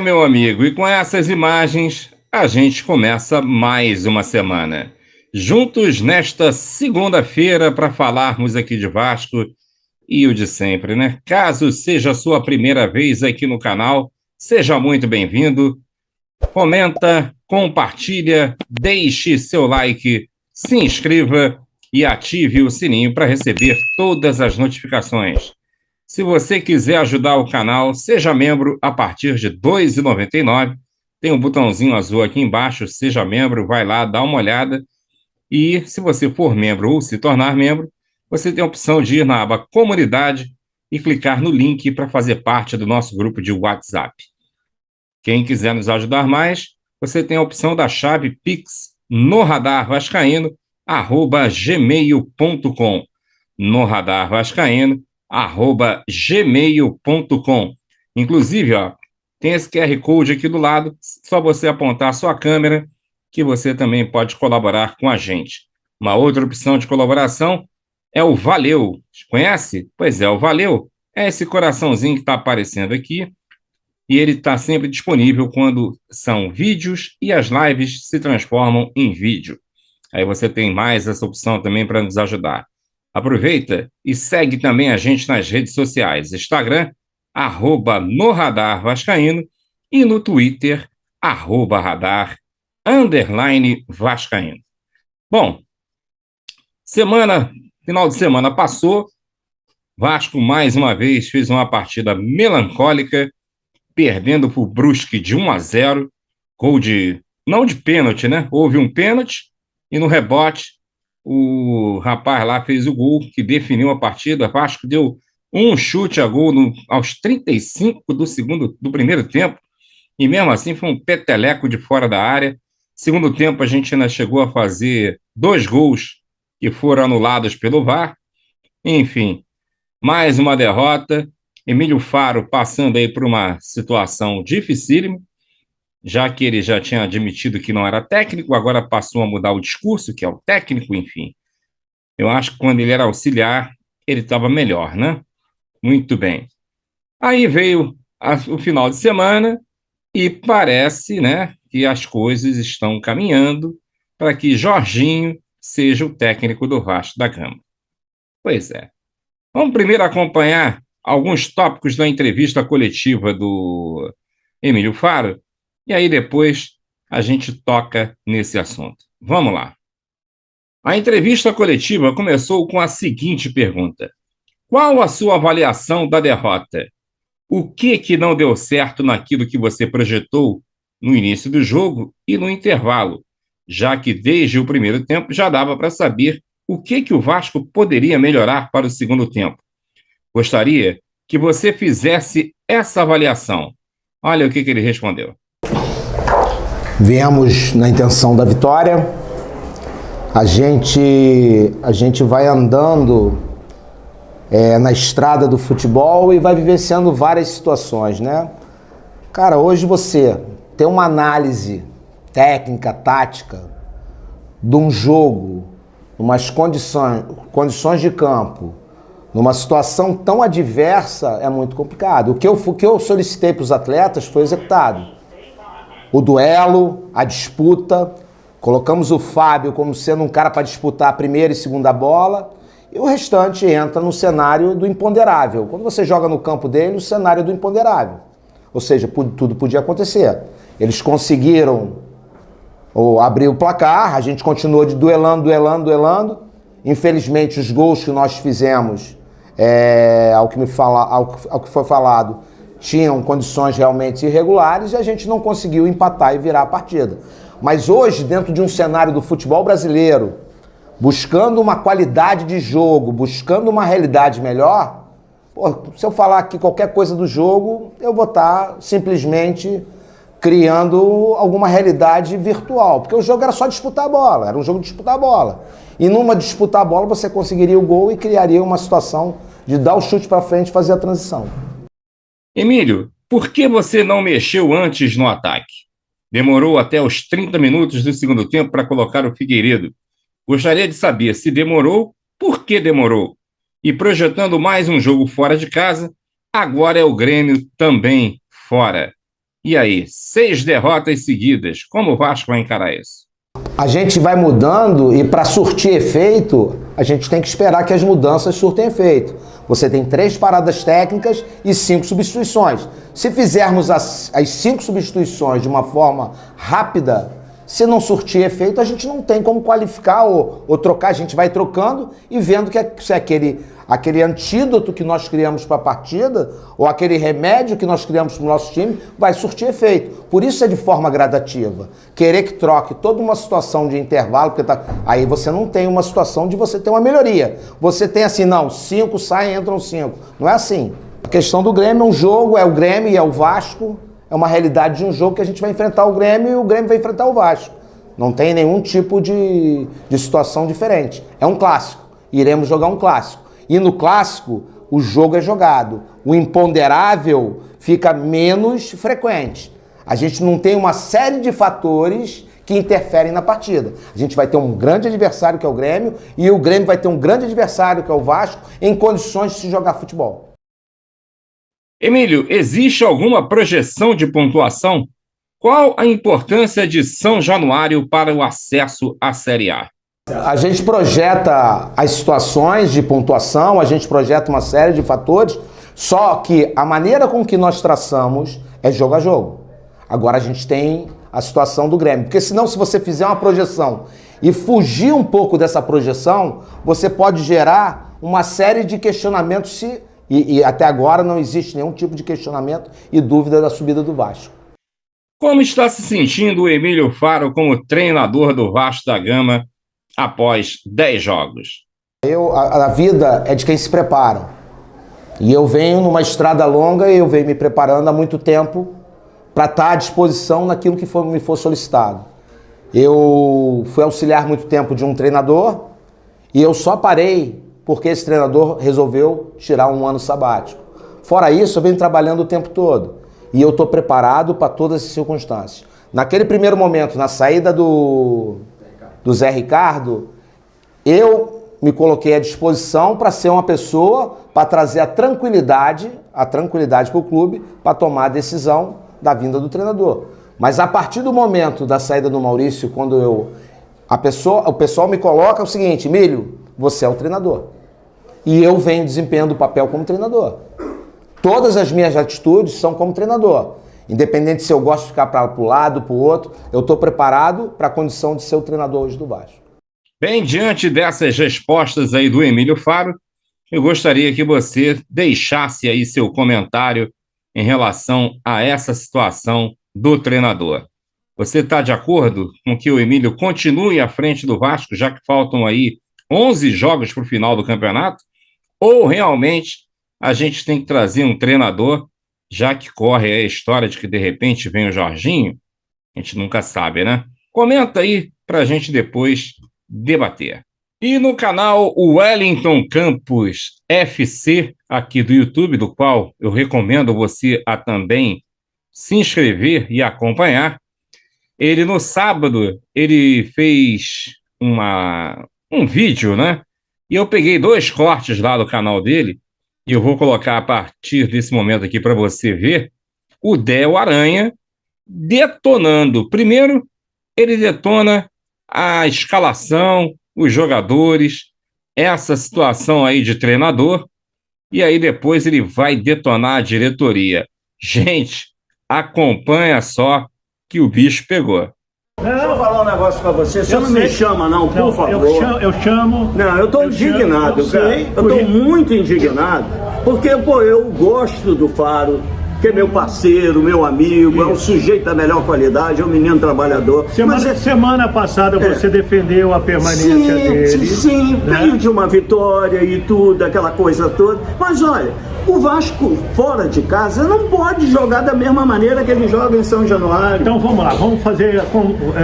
meu amigo, e com essas imagens, a gente começa mais uma semana. Juntos nesta segunda-feira para falarmos aqui de Vasco e o de sempre, né? Caso seja a sua primeira vez aqui no canal, seja muito bem-vindo. Comenta, compartilha, deixe seu like, se inscreva e ative o sininho para receber todas as notificações. Se você quiser ajudar o canal, seja membro a partir de R$ 2,99. Tem um botãozinho azul aqui embaixo, seja membro, vai lá, dá uma olhada. E se você for membro ou se tornar membro, você tem a opção de ir na aba Comunidade e clicar no link para fazer parte do nosso grupo de WhatsApp. Quem quiser nos ajudar mais, você tem a opção da chave Pix no radarvascaíno@gmail.com. No radarvascaíno@gmail.com. Inclusive, ó, tem esse QR Code aqui do lado, só você apontar a sua câmera que você também pode colaborar com a gente. Uma outra opção de colaboração é o Valeu. Conhece? Pois é, o Valeu é esse coraçãozinho que está aparecendo aqui e ele está sempre disponível quando são vídeos e as lives se transformam em vídeo. Aí você tem mais essa opção também para nos ajudar. Aproveita e segue também a gente nas redes sociais. Instagram, @noradarvascaíno e no Twitter, @radar_vascaíno. Bom, final de semana passou, Vasco mais uma vez fez uma partida melancólica, perdendo para o Brusque de 1-0, gol não de pênalti, né? Houve um pênalti e no rebote o rapaz lá fez o gol que definiu a partida. Vasco deu um chute a gol aos 35 do primeiro tempo e mesmo assim foi um peteleco de fora da área. Segundo tempo a gente ainda chegou a fazer 2 gols que foram anulados pelo VAR. Enfim, mais uma derrota. Emílio Faro passando aí por uma situação dificílima, já que ele já tinha admitido que não era técnico, agora passou a mudar o discurso, que é o técnico, enfim. Eu acho que quando ele era auxiliar, ele estava melhor, né? Muito bem. Aí veio o final de semana e parece, né, que as coisas estão caminhando para que Jorginho seja o técnico do Vasco da Gama. Pois é. Vamos primeiro acompanhar alguns tópicos da entrevista coletiva do Emílio Faro, e aí depois a gente toca nesse assunto. Vamos lá. A entrevista coletiva começou com a seguinte pergunta: qual a sua avaliação da derrota? O que não deu certo naquilo que você projetou no início do jogo e no intervalo, já que desde o primeiro tempo já dava para saber o que o Vasco poderia melhorar para o segundo tempo? Gostaria que você fizesse essa avaliação. Olha o que ele respondeu. Viemos na intenção da vitória. A gente vai andando na estrada do futebol e vai vivenciando várias situações, né? Cara, hoje você tem uma análise técnica, tática de um jogo, umas condições de campo, numa situação tão adversa, é muito complicado. O que eu solicitei para os atletas foi executado. O duelo, a disputa, colocamos o Fábio como sendo um cara para disputar a primeira e segunda bola, e o restante entra no cenário do imponderável. Quando você joga no campo dele, o cenário do imponderável. Ou seja, tudo podia acontecer. Eles conseguiram abrir o placar, a gente continuou de duelando. Infelizmente, os gols que nós fizemos, ao que foi falado, tinham condições realmente irregulares e a gente não conseguiu empatar e virar a partida. Mas hoje, dentro de um cenário do futebol brasileiro, buscando uma qualidade de jogo, buscando uma realidade melhor, se eu falar aqui qualquer coisa do jogo, eu vou estar simplesmente criando alguma realidade virtual, porque o jogo era só disputar a bola, era um jogo de disputar a bola. E numa disputar a bola você conseguiria o gol e criaria uma situação de dar o chute para frente e fazer a transição. Emílio, por que você não mexeu antes no ataque? Demorou até os 30 minutos do segundo tempo para colocar o Figueiredo. Gostaria de saber se demorou, por que demorou? E projetando mais um jogo fora de casa, agora é o Grêmio também fora. E aí, 6 derrotas seguidas, como o Vasco vai encarar isso? A gente vai mudando e para surtir efeito, a gente tem que esperar que as mudanças surtem efeito. Você tem 3 paradas técnicas e 5 substituições. Se fizermos as 5 substituições de uma forma rápida, se não surtir efeito, a gente não tem como qualificar ou trocar. A gente vai trocando e vendo que se aquele antídoto que nós criamos para a partida ou aquele remédio que nós criamos para o nosso time vai surtir efeito. Por isso é de forma gradativa. Querer que troque toda uma situação de intervalo, porque aí você não tem uma situação de você ter uma melhoria. Você tem assim, não, 5 saem, entram 5. Não é assim. A questão do Grêmio é um jogo, é o Grêmio e é o Vasco. É uma realidade de um jogo que a gente vai enfrentar o Grêmio e o Grêmio vai enfrentar o Vasco. Não tem nenhum tipo de situação diferente. É um clássico. Iremos jogar um clássico. E no clássico, o jogo é jogado. O imponderável fica menos frequente. A gente não tem uma série de fatores que interferem na partida. A gente vai ter um grande adversário que é o Grêmio e o Grêmio vai ter um grande adversário que é o Vasco em condições de se jogar futebol. Emílio, existe alguma projeção de pontuação? Qual a importância de São Januário para o acesso à Série A? A gente projeta as situações de pontuação, a gente projeta uma série de fatores, só que a maneira com que nós traçamos é jogo a jogo. Agora a gente tem a situação do Grêmio, porque senão se você fizer uma projeção e fugir um pouco dessa projeção, você pode gerar uma série de questionamentos e até agora não existe nenhum tipo de questionamento e dúvida da subida do Vasco. Como está se sentindo o Emílio Faro como treinador do Vasco da Gama após 10 jogos? A vida é de quem se prepara. E eu venho numa estrada longa e eu venho me preparando há muito tempo para estar à disposição naquilo que me for solicitado. Eu fui auxiliar muito tempo de um treinador e eu só parei porque esse treinador resolveu tirar um ano sabático. Fora isso, eu venho trabalhando o tempo todo. E eu estou preparado para todas as circunstâncias. Naquele primeiro momento, na saída do Zé Ricardo, eu me coloquei à disposição para ser uma pessoa, para trazer a tranquilidade para o clube, para tomar a decisão da vinda do treinador. Mas a partir do momento da saída do Maurício, quando o pessoal me coloca o seguinte: Emílio, você é o treinador. E eu venho desempenhando o papel como treinador. Todas as minhas atitudes são como treinador. Independente se eu gosto de ficar para o lado, para o outro, eu estou preparado para a condição de ser o treinador hoje do Vasco. Bem, diante dessas respostas aí do Emílio Faro, eu gostaria que você deixasse aí seu comentário em relação a essa situação do treinador. Você está de acordo com que o Emílio continue à frente do Vasco, já que faltam aí 11 jogos para o final do campeonato? Ou realmente a gente tem que trazer um treinador, já que corre a história de que de repente vem o Jorginho? A gente nunca sabe, né? Comenta aí para a gente depois debater. E no canal Wellington Campos FC, aqui do YouTube, do qual eu recomendo você a também se inscrever e acompanhar, ele no sábado, ele fez um vídeo, né? E eu peguei 2 cortes lá do canal dele, e eu vou colocar a partir desse momento aqui para você ver o Déo Aranha detonando. Primeiro, ele detona a escalação, os jogadores, essa situação aí de treinador, e aí depois ele vai detonar a diretoria. Gente, acompanha só que o bicho pegou. Deixa eu falar um negócio pra você. Você não me chama, não, por favor. Eu chamo. Não, eu tô indignado, cara. Eu tô muito indignado. Porque, pô, eu gosto do Faro, que é meu parceiro, meu amigo, é um sujeito da melhor qualidade, é um menino trabalhador. Semana passada você defendeu a permanência dele. Sim, né? Veio de uma vitória e tudo, aquela coisa toda. Mas olha, o Vasco fora de casa não pode jogar da mesma maneira que ele joga em São Januário. Então vamos lá, vamos fazer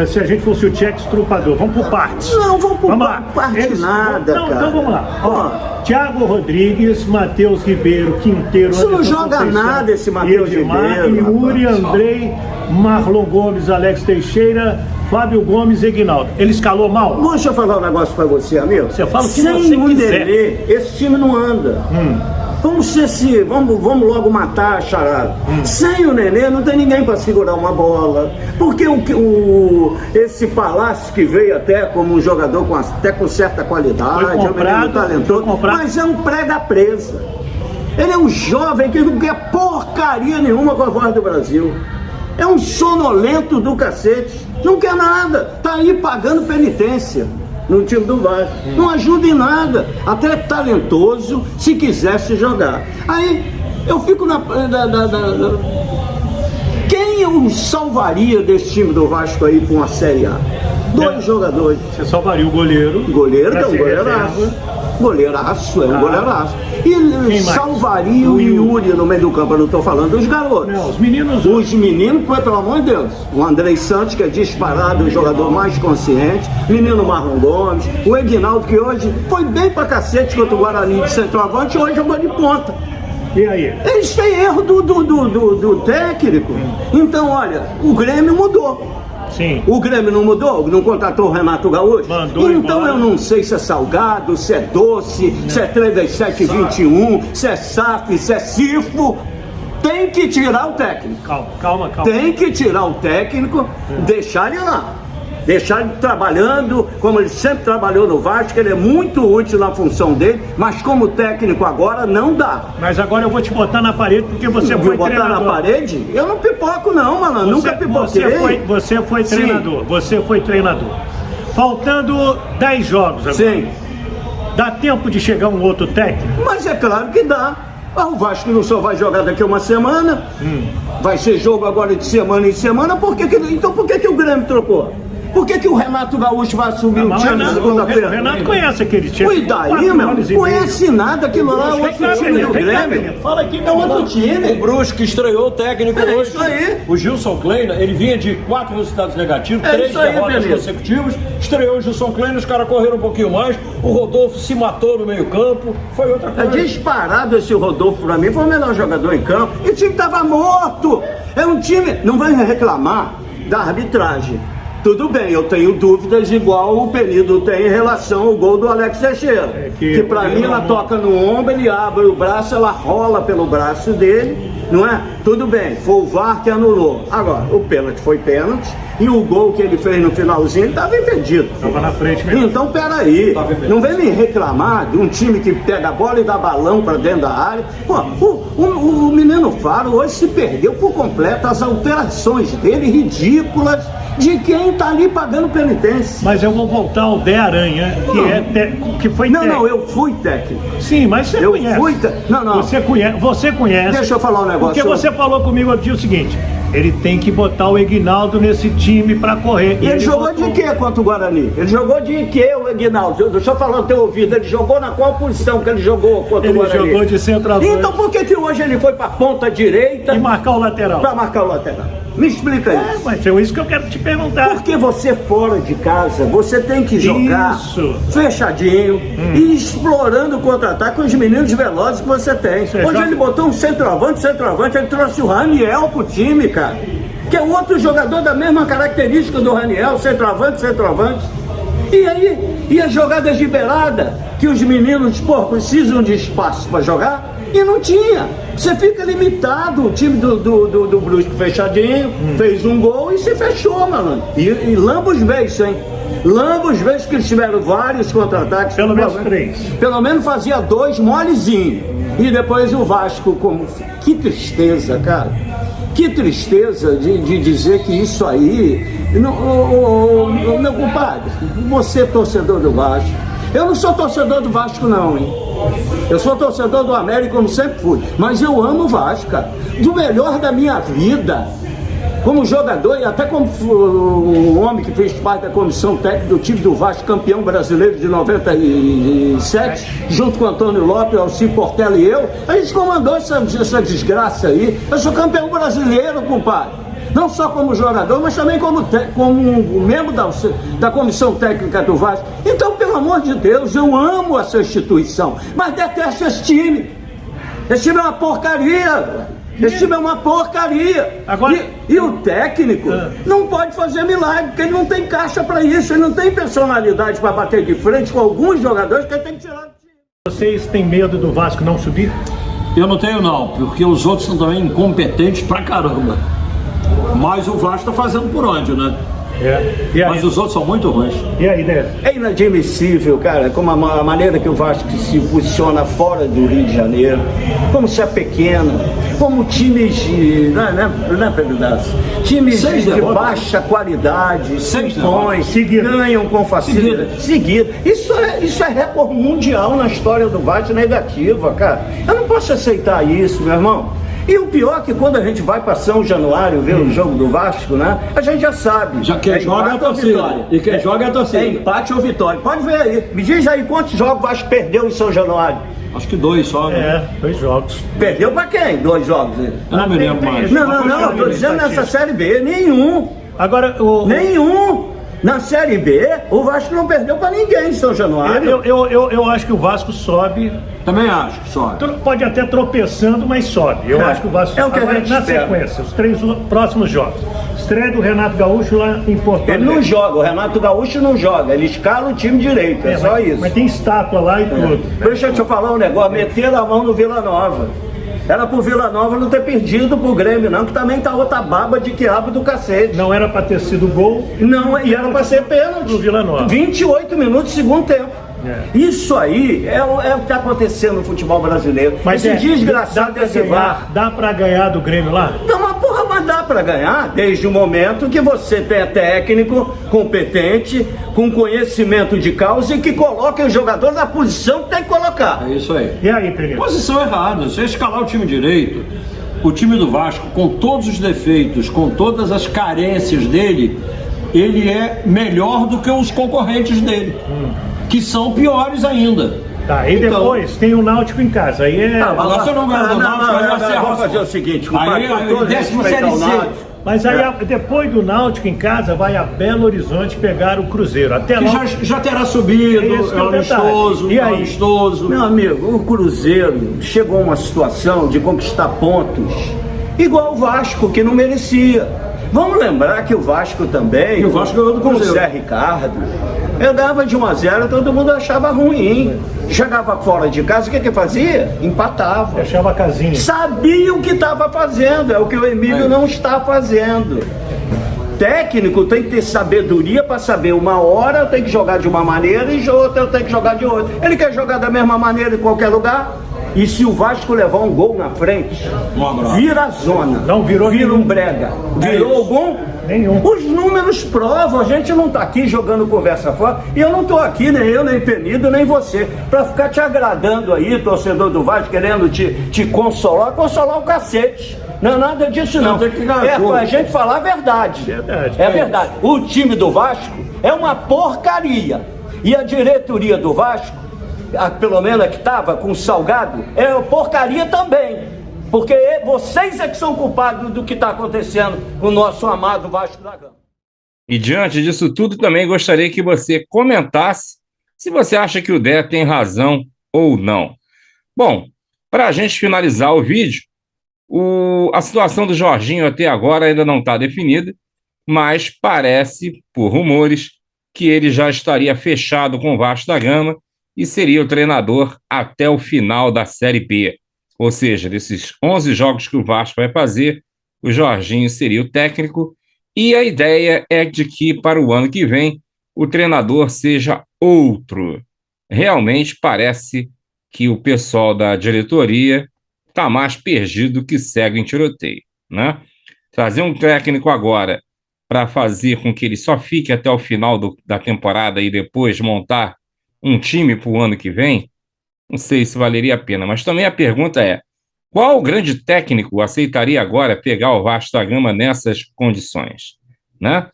se a gente fosse o Tcheque Estrupador, vamos por partes. Não, vamos por partes nada, cara. Então vamos lá. Ó, Thiago Rodrigues, Matheus Ribeiro, Quinteiro... Isso não joga nada esse Matheus Ribeiro. Yuri, Andrei, Marlon Gomes, Alex Teixeira, Fábio Gomes e Aguinaldo. Ele escalou mal? Deixa eu falar um negócio pra você, amigo. Você fala o que sem você o quiser. Derê, esse time não anda. Vamos logo matar a charada. Sem o Nenê não tem ninguém para segurar uma bola. Porque esse Palácio que veio até como um jogador até com certa qualidade, é um menino talentoso, mas é um prega-presa. Ele é um jovem que não quer porcaria nenhuma com a Voz do Brasil. É um sonolento do cacete. Não quer nada. Tá aí pagando penitência no time do Vasco. Não ajuda em nada. Até é talentoso se quisesse jogar. Aí eu fico quem eu salvaria desse time do Vasco aí para uma Série A? 2 jogadores. Você salvaria o goleiro. Goleiro, que é um goleiraço. Goleiraço, é um goleiraço. E salvaria o Yuri no meio do campo. Eu não estou falando dos garotos. Não, os meninos. Os meninos, pelo amor de Deus. O Andrei Santos, que é disparado, o jogador mais consciente. Menino Marlon Gomes. O Eguinaldo, que hoje foi bem pra cacete contra o Guarani de centroavante, hoje jogou de ponta. E aí? Eles têm erro do técnico. Então, olha, o Grêmio mudou. Sim. O Grêmio não mudou? Não contratou o Renato Gaúcho? Mandou então embora. Eu não sei se é salgado, se é doce, se é 3,721, se é SAF, se é CIFO. Tem que tirar o técnico. Calma. Tem que tirar o técnico, deixar ele lá. Deixar ele trabalhando, como ele sempre trabalhou no Vasco, ele é muito útil na função dele, mas como técnico agora não dá. Mas agora eu vou te botar na parede porque você foi botar treinador. Na parede? Eu não pipoco não, mano, nunca pipoquei. Você foi treinador, Sim. Você foi treinador. Faltando 10 jogos agora. Sim. Dá tempo de chegar um outro técnico? Mas é claro que dá. O Vasco não só vai jogar daqui a uma semana, vai ser jogo agora de semana em semana, então por que o Grêmio trocou? Por que o Renato Gaúcho vai assumir o time na segunda-feira? O Renato conhece aquele time. E daí, meu? Conhece nada, aquilo lá é outro time do Grêmio. Fala aqui, é outro time. O Brusque estreou o técnico hoje. Isso aí. O Gilson Kleina, ele vinha de 4 resultados negativos, 3 isso aí, derrotas beleza. consecutivas. Estreou o Gilson Kleina, os caras correram um pouquinho mais. O Rodolfo se matou no meio-campo. Foi outra É coisa. disparado esse Rodolfo pra mim, foi o melhor jogador em campo. E o time tava morto. É um time. Não vai reclamar da arbitragem. Tudo bem, eu tenho dúvidas igual o Penido tem em relação ao gol do Alex Teixeira. Que pra mim ela toca no ombro, ele abre o braço, ela rola pelo braço dele, não é? Tudo bem, foi o VAR que anulou. Agora, o pênalti foi pênalti e o gol que ele fez no finalzinho estava impedido. Estava na frente mesmo. Então, peraí, não vem me reclamar de um time que pega a bola e dá balão pra dentro da área. Pô, o menino Faro hoje se perdeu por completo, as alterações dele ridículas de quem tá ali pagando penitência. Mas eu vou voltar ao Dé Aranha, que foi técnico. Não, eu fui técnico. Sim, mas você conhece. Não. Você conhece. Deixa eu falar um negócio. Porque você falou comigo aqui o seguinte: ele tem que botar o Eguinaldo nesse time pra correr. Ele jogou de quê contra o Guarani? Ele jogou de quê, o Eguinaldo? Deixa eu falar no teu ouvido. Ele jogou na qual posição que ele jogou contra o Guarani? Ele jogou de centroavante. Então por que hoje ele foi pra ponta direita? E marcar o lateral. Pra marcar o lateral. Me explica isso. Mas é isso que eu quero te perguntar. Porque você fora de casa, você tem que jogar fechadinho e explorando o contra-ataque com os meninos velozes que você tem. Hoje ele botou um centroavante, ele trouxe o Raniel pro time, cara. Que é outro jogador da mesma característica do Raniel, centroavante. E aí, e as jogadas liberadas, que os meninos, precisam de espaço para jogar, e não tinha. Você fica limitado. O time do Brusque fechadinho, fez um gol e se fechou, malandro. E lamba os beijos, hein? Lamba os beijos que eles tiveram vários contra-ataques. Pelo menos 3. Pelo menos fazia 2 molezinho. E depois o Vasco, como... Que tristeza, cara. Que tristeza de dizer que isso aí... Meu compadre, você é torcedor do Vasco. Eu não sou torcedor do Vasco não, hein? Eu sou torcedor do América, como sempre fui. Mas eu amo o Vasco, cara. Do melhor da minha vida. Como jogador e até como um homem que fez parte da comissão técnica do time do Vasco, campeão brasileiro de 97, junto com Antônio Lopes, Alci Portela e eu, a gente comandou essa desgraça aí. Eu sou campeão brasileiro, compadre. Não só como jogador, mas também como membro da comissão técnica do Vasco. Então, pelo amor de Deus, eu amo essa instituição, mas detesto esse time. Esse time é uma porcaria. Esse time é uma porcaria. Agora... E o técnico não pode fazer milagre, porque ele não tem caixa para isso, ele não tem personalidade para bater de frente com alguns jogadores que ele tem que tirar do time. Vocês têm medo do Vasco não subir? Eu não tenho não, porque os outros são também incompetentes pra caramba. Mas o Vasco tá fazendo por onde, né? E aí? Mas os outros são muito ruins. E aí, Décio? É inadmissível, cara, como a maneira que o Vasco se posiciona fora do Rio de Janeiro, como se é pequeno, como times de. Não é Pedro Dácio? Times de baixa qualidade, se impõem, ganham com facilidade. Seguido. Isso é recorde mundial na história do Vasco, negativa, cara. Eu não posso aceitar isso, meu irmão. E o pior é que quando a gente vai para São Januário ver o jogo do Vasco, né? A gente já sabe. Já quem joga é a torcida. E quem joga é a torcida. É empate ou vitória. Pode ver aí. Me diz aí quantos jogos o Vasco perdeu em São Januário. Acho que 2 só, né? 2 jogos. Perdeu pra quem? 2 jogos? Eu não me lembro mais. Não, tô dizendo nessa Série B. Nenhum. Agora, Nenhum. Na Série B, o Vasco não perdeu pra ninguém em São Januário. Eu acho que o Vasco sobe. Também acho que sobe. Pode até tropeçando, mas sobe. Eu acho que o Vasco é o que a gente na espera. sequência, os 3 próximos jogos. Estreia do Renato Gaúcho lá em Porto Alegre. Ele não joga, o Renato Gaúcho não joga, ele escala o time direito, é só isso. Mas tem estátua lá e tudo. Deixa eu te falar um negócio, meteram a mão no Vila Nova. Era pro Vila Nova não ter perdido pro Grêmio, não, que também tá outra baba de quiabo do cacete. Não era pra ter sido gol. Não, e era pra ser pênalti. Do Vila Nova. 28 minutos, segundo tempo. Isso aí é o que tá acontecendo no futebol brasileiro. Mas esse desgraçado desse VAR. Dá pra ganhar do Grêmio lá? Não, mas dá pra ganhar desde o momento que você tenha técnico competente, com conhecimento de causa e que coloque o jogador na posição que tem que colocar. É isso aí. E aí, Pereira? Posição errada. Se escalar o time direito, o time do Vasco, com todos os defeitos, com todas as carências dele, ele é melhor do que os concorrentes dele, que são piores ainda. Tá, e depois tem o Náutico em casa. Aí é. Agora você não ganha do Náutico, vamos fazer o seguinte, aí, décimo Série C. Mas aí, depois do Náutico em casa, vai a Belo Horizonte pegar o Cruzeiro. Até lá. Já terá subido, Esse que é o amistoso, detalhe. E aí? amistoso. Meu amigo, o Cruzeiro chegou a uma situação de conquistar pontos igual o Vasco, que não merecia. Vamos lembrar que o Vasco também, E o Vasco ganhou do com o Cruzeiro. Zé Ricardo, eu dava de 1-0, todo mundo achava ruim. Chegava fora de casa, o que fazia? Empatava. Fechava a casinha. Sabia o que estava fazendo, é o que o Emílio não está fazendo. Técnico tem que ter sabedoria para saber uma hora eu tenho que jogar de uma maneira e outra eu tenho que jogar de outra. Ele quer jogar da mesma maneira em qualquer lugar? E se o Vasco levar um gol na frente, vira a zona. Não virou vira nenhum. um brega. Virou algum? Nenhum. Os números provam, a gente não tá aqui jogando conversa fora, e eu não tô aqui, nem eu, nem Penido, nem você, pra ficar te agradando aí, torcedor do Vasco, querendo te consolar o cacete. Não é nada disso não. É pra gente falar a verdade. É verdade. O time do Vasco é uma porcaria. E a diretoria do Vasco, pelo menos a que estava com o Salgado, é porcaria também. Porque vocês é que são culpados do que está acontecendo com o nosso amado Vasco da Gama. E diante disso tudo, também gostaria que você comentasse se você acha que o Dé tem razão ou não. Bom, para a gente finalizar o vídeo, a situação do Jorginho até agora ainda não está definida, mas parece, por rumores, que ele já estaria fechado com o Vasco da Gama e seria o treinador até o final da Série B. Ou seja, desses 11 jogos que o Vasco vai fazer, o Jorginho seria o técnico, e a ideia é de que para o ano que vem o treinador seja outro. Realmente parece que o pessoal da diretoria está mais perdido que cego em tiroteio, né? Trazer um técnico agora para fazer com que ele só fique até o final da temporada e depois montar um time para o ano que vem, não sei se valeria a pena. Mas também a pergunta é, qual grande técnico aceitaria agora pegar o Vasco da Gama nessas condições, né?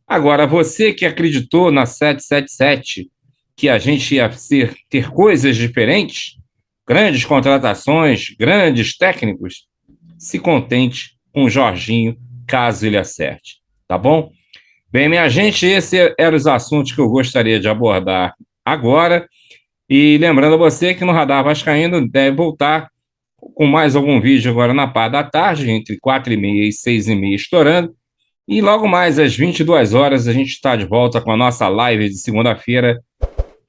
Agora, você que acreditou na 777, que a gente ia ter coisas diferentes, grandes contratações, grandes técnicos, se contente com o Jorginho, caso ele acerte, tá bom? Bem, minha gente, esses eram os assuntos que eu gostaria de abordar agora, e lembrando a você que no Radar Vascaíno deve voltar com mais algum vídeo agora na parte da tarde, entre 4h30 e 6h30 estourando, e logo mais às 22 horas a gente está de volta com a nossa live de segunda-feira,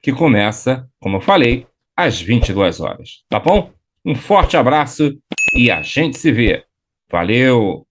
que começa, como eu falei, às 22 horas, tá bom? Um forte abraço e a gente se vê. Valeu!